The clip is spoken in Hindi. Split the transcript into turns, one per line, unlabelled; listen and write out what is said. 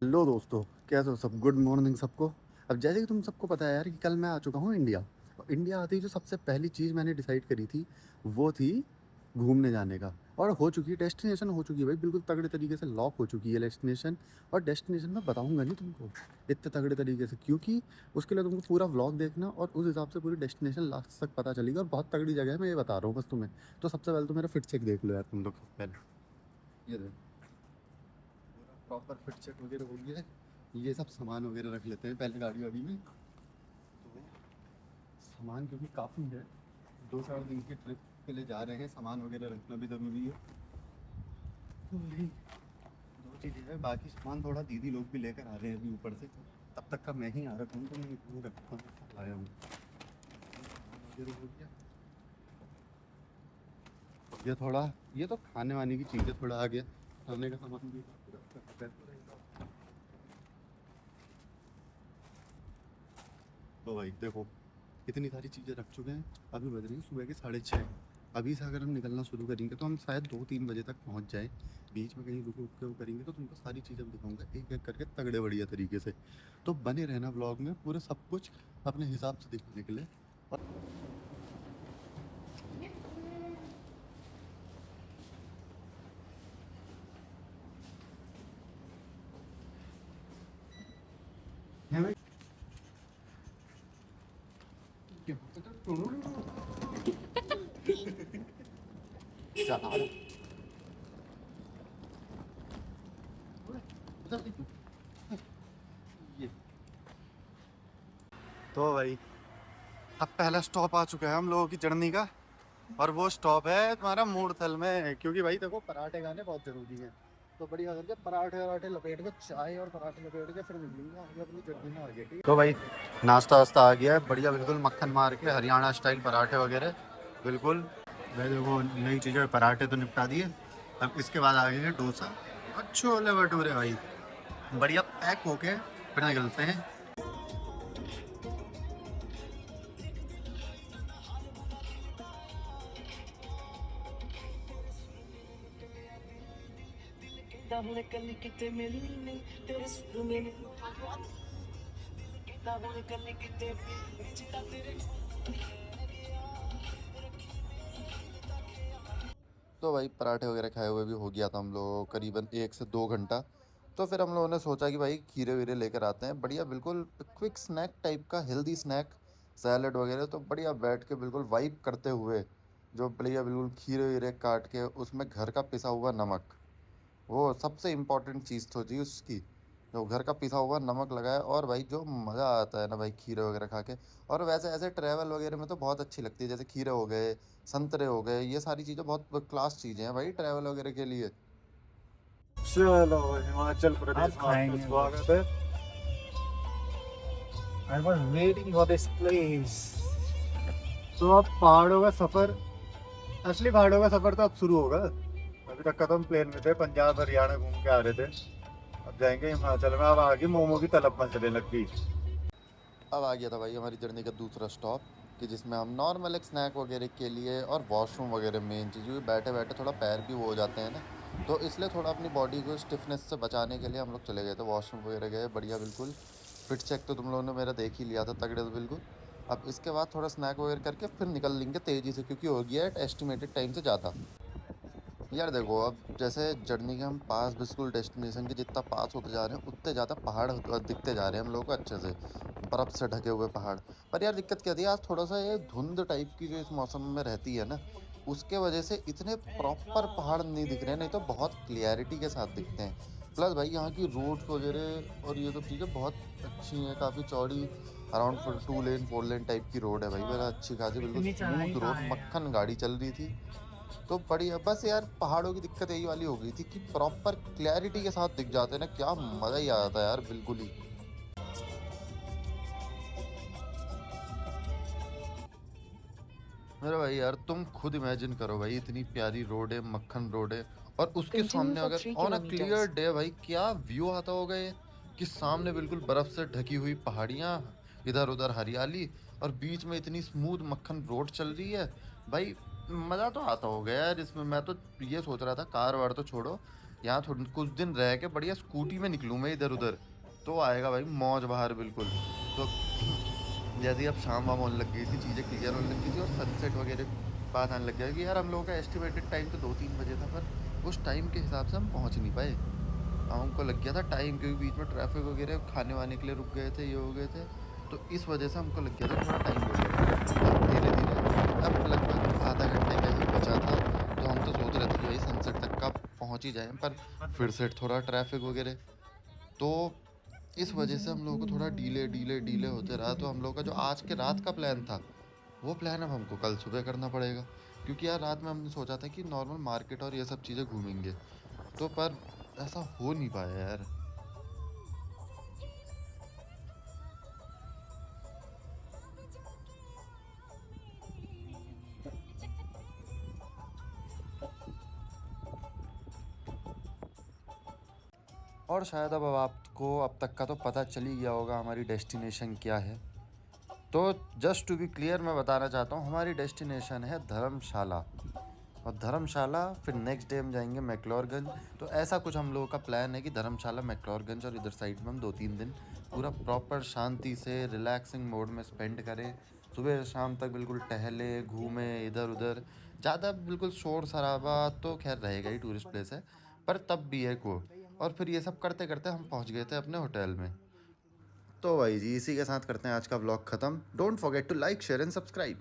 हेलो दोस्तों, कैसे हो सब। गुड मॉर्निंग सबको। अब जैसे कि तुम सबको पता है यार कि कल मैं आ चुका हूँ इंडिया। और इंडिया आते ही जो सबसे पहली चीज़ मैंने डिसाइड करी थी वो थी घूमने जाने का। और हो चुकी है, डेस्टिनेशन हो चुकी है भाई, बिल्कुल तगड़े तरीके से लॉक हो चुकी है डेस्टिनेशन। और डेस्टिनेशन मैं बताऊंगा नहीं तुमको इतने तगड़े तरीके से, क्योंकि उसके लिए तुमको पूरा व्लॉग देखना और उस हिसाब से पूरी डेस्टिनेशन लास्ट तक पता चलेगी। और बहुत तगड़ी जगह है, मैं ये बता रहा हूँ बस तुम्हें। तो सबसे पहले तो मेरा फिट चेक देख लो यार तुम लोग। पहले ये देखो, पूरा प्रॉपर फिट चेक वगैरह हो गया है। ये सब सामान वगैरह रख लेते हैं पहले गाड़ी वाड़ी में। तो सामान क्योंकि काफ़ी है, 2-4 दिन की ट्रिप के लिए जा रहे हैं, सामान वगैरह रखना भी ज़रूरी है। तो वही दो चीज़ें हैं, बाकी सामान थोड़ा दीदी लोग भी लेकर आ रहे हैं अभी ऊपर से। तब तक का मैं ही आ रखा हूँ तो मैं इतना रखता हूँ, लाया हूँ सामान वगैरह हो गया। ये थोड़ा, ये तो खाने वाने की चीज़ें थोड़ा आ गया, खाने का सामान भी रखता है। तो भाई देखो, इतनी सारी चीज़ें रख चुके हैं। अभी बज रही हैं सुबह के 6:30। अभी से अगर हम निकलना शुरू करेंगे तो हम शायद 2-3 बजे तक पहुंच जाए। बीच में कहीं रुक रुक के वो करेंगे तो तुमको सारी चीज़ें दिखाऊंगा एक एक करके तगड़े बढ़िया तरीके से। तो बने रहना ब्लॉग में, पूरे सब कुछ अपने हिसाब से दिखाने के लिए। और है भाई, चला ये। तो भाई अब पहला स्टॉप आ चुका है हम लोगों की जर्नी का। और वो स्टॉप है तुम्हारा मूर्थल में, क्योंकि भाई देखो पराठे खाने बहुत ज़रूरी हैं। तो बढ़िया करके पराठे वराठे लपेट के, चाय और पराठे लपेट के फिर निकलेंगे आगे अपनी जर्नी में आगे। ठीक तो भाई, नाश्ता वास्ता आ गया है बढ़िया, बिल्कुल मक्खन मार के हरियाणा स्टाइल पराठे वगैरह बिल्कुल। भाई देखो नई चीज़ें, पराठे तो निपटा दिए। अब इसके बाद आ गए डोसा और छोले भटूरे भाई, बढ़िया पैक होके फिर निकलते हैं। तो भाई पराठे वगैरह खाए हुए भी हो गया था हम लोग करीबन 1 से 2 घंटा। तो फिर हम लोगों ने सोचा कि भाई खीरे वीरे लेकर आते हैं, बढ़िया बिल्कुल क्विक स्नैक टाइप का, हेल्दी स्नैक, सैलड वगैरह। तो बढ़िया बैठ के बिल्कुल वाइप करते हुए, जो बढ़िया बिल्कुल खीरे वीरे काट के उसमें घर का पिसा हुआ नमक, वो सबसे इम्पोर्टेंट चीज़ तो थी उसकी, जो घर का पिसा हुआ नमक लगाया। और भाई जो मज़ा आता है ना भाई खीरे वगैरह खा के। और वैसे ऐसे ट्रैवल वगैरह में तो बहुत अच्छी लगती है, जैसे खीरे हो गए, संतरे हो गए, ये सारी चीज़ें बहुत क्लास चीज़ें हैं भाई ट्रैवल वगैरह के लिए। चलो हिमाचल
आप
प्रदेश में आपका
खाएंगे वो।
स्वागत है।
I was waiting for this place.
तो अब पहाड़ों का सफ़र, असली पहाड़ों का सफ़र तो अब शुरू होगा। अभी तक का तो हम प्लेन में थे, पंजाब हरियाणा घूम के आ रहे थे। अब जाएंगे हिमाचल में। अब आगे मोमो की तलब मचने लग गई। अब आ गया था भाई हमारी जर्नी का दूसरा स्टॉप, कि जिसमें हम नॉर्मल एक स्नैक वगैरह के लिए और वॉशरूम वगैरह मेन चीज़, क्योंकि बैठे बैठे थोड़ा पैर भी वो हो जाते हैं ना। तो इसलिए थोड़ा अपनी बॉडी को स्टिफनेस से बचाने के लिए हम लोग चले गए थे वॉशरूम वगैरह गए, बढ़िया बिल्कुल। फिट चेक तो तुम लोगों ने मेरा देख ही लिया था तगड़े से बिल्कुल। अब इसके बाद थोड़ा स्नैक वगैरह करके फिर निकल लेंगे तेज़ी से, क्योंकि हो गया है एस्टिमेटेड टाइम से ज़्यादा। यार देखो, अब जैसे जर्नी के हम पास, बिल्कुल डेस्टिनेशन के जितना पास होते जा रहे हैं उतने ज़्यादा पहाड़ दिखते जा रहे हैं हम लोगों को अच्छे से, बर्फ़ से ढके हुए पहाड़। पर यार दिक्कत क्या थी, आज थोड़ा सा ये धुंध टाइप की जो इस मौसम में रहती है ना, उसके वजह से इतने प्रॉपर पहाड़ नहीं दिख रहे हैं, नहीं तो बहुत क्लियरिटी के साथ दिखते हैं। प्लस भाई यहाँ की रोड्स वगैरह और ये सब चीज़ें बहुत अच्छी हैं, काफ़ी चौड़ी, अराउंड 2 लेन 4 लेन टाइप की रोड है भाई, मेरा अच्छी खासी बिल्कुल
इतनी चढ़ाई
स्मूथ
कहाँ
रोड,
है यार।
मक्खन गाड़ी चल रही थी। तो बढ़िया, बस यार पहाड़ों की दिक्कत यही वाली हो गई थी कि प्रॉपर क्लैरिटी के साथ दिख जाते हैं ना, क्या मज़ा ही आ जाता है यार बिल्कुल ही। मेरे भाई यार तुम खुद इमेजिन करो भाई, इतनी प्यारी रोड है, मक्खन रोड है, और उसके
Continue
सामने
for
अगर
3
on a clear
kilometers.
Day भाई क्या व्यू आता होगा ये, कि सामने बिल्कुल बर्फ से ढकी हुई पहाड़ियाँ, इधर उधर हरियाली, और बीच में इतनी स्मूथ मक्खन रोड चल रही है भाई। मज़ा तो आता होगा यार इसमें। मैं तो ये सोच रहा था कार वार तो छोड़ो,
यहाँ थोड़ी कुछ दिन रह के बढ़िया स्कूटी में निकलूँ मैं इधर उधर, तो आएगा भाई मौज बाहर बिल्कुल। तो जैसे ही अब शाम वाम होने लग गई थी, चीज़ें क्लियर होने लग गई थी और सनसेट वगैरह बात आने लग गया कि यार हम लोगों का एस्टिमेटेड टाइम तो 2-3 बजे था, पर उस टाइम के हिसाब से हम पहुँच नहीं पाए। हमको लग गया था टाइम, क्योंकि बीच में ट्रैफिक वगैरह खाने वाने के लिए रुक गए थे, ये हो गए थे, तो इस वजह से हमको लग गया था थोड़ा टाइम हो गया। अब धीरे धीरे अब लगभग आधा घंटे का ही बचा था, तो हम तो सोच रहे थे कि भाई सनसेट तक का पहुंच ही जाए, पर फिर से थोड़ा ट्रैफिक वगैरह, तो इस वजह से हम लोगों को थोड़ा डीले होते रहा। तो हम लोग का जो आज के रात का प्लान था, वो प्लान अब हमको कल सुबह करना पड़ेगा, क्योंकि यार रात में हमने सोचा था कि नॉर्मल मार्केट और ये सब चीज़ें घूमेंगे, तो पर ऐसा हो नहीं पाया यार। और शायद अब आपको अब तक का तो पता चल ही गया होगा हमारी डेस्टिनेशन क्या है। तो जस्ट टू बी क्लियर मैं बताना चाहता हूँ, हमारी डेस्टिनेशन है धर्मशाला, और धर्मशाला फिर नेक्स्ट डे हम जाएंगे मैक्लोडगंज। तो ऐसा कुछ हम लोगों का प्लान है कि धर्मशाला, मैक्लोडगंज और इधर साइड में हम 2-3 दिन पूरा प्रॉपर शांति से रिलैक्सिंग मोड में स्पेंड करें। सुबह शाम तक बिल्कुल टहले घूमें इधर उधर, ज़्यादा बिल्कुल शोर शराबा तो खैर रहेगा ही, टूरिस्ट प्लेस है, पर तब भी है को। और फिर ये सब करते करते हम पहुंच गए थे अपने होटल में। तो भाई जी इसी के साथ करते हैं आज का व्लॉग ख़त्म। Don't forget to like share and subscribe.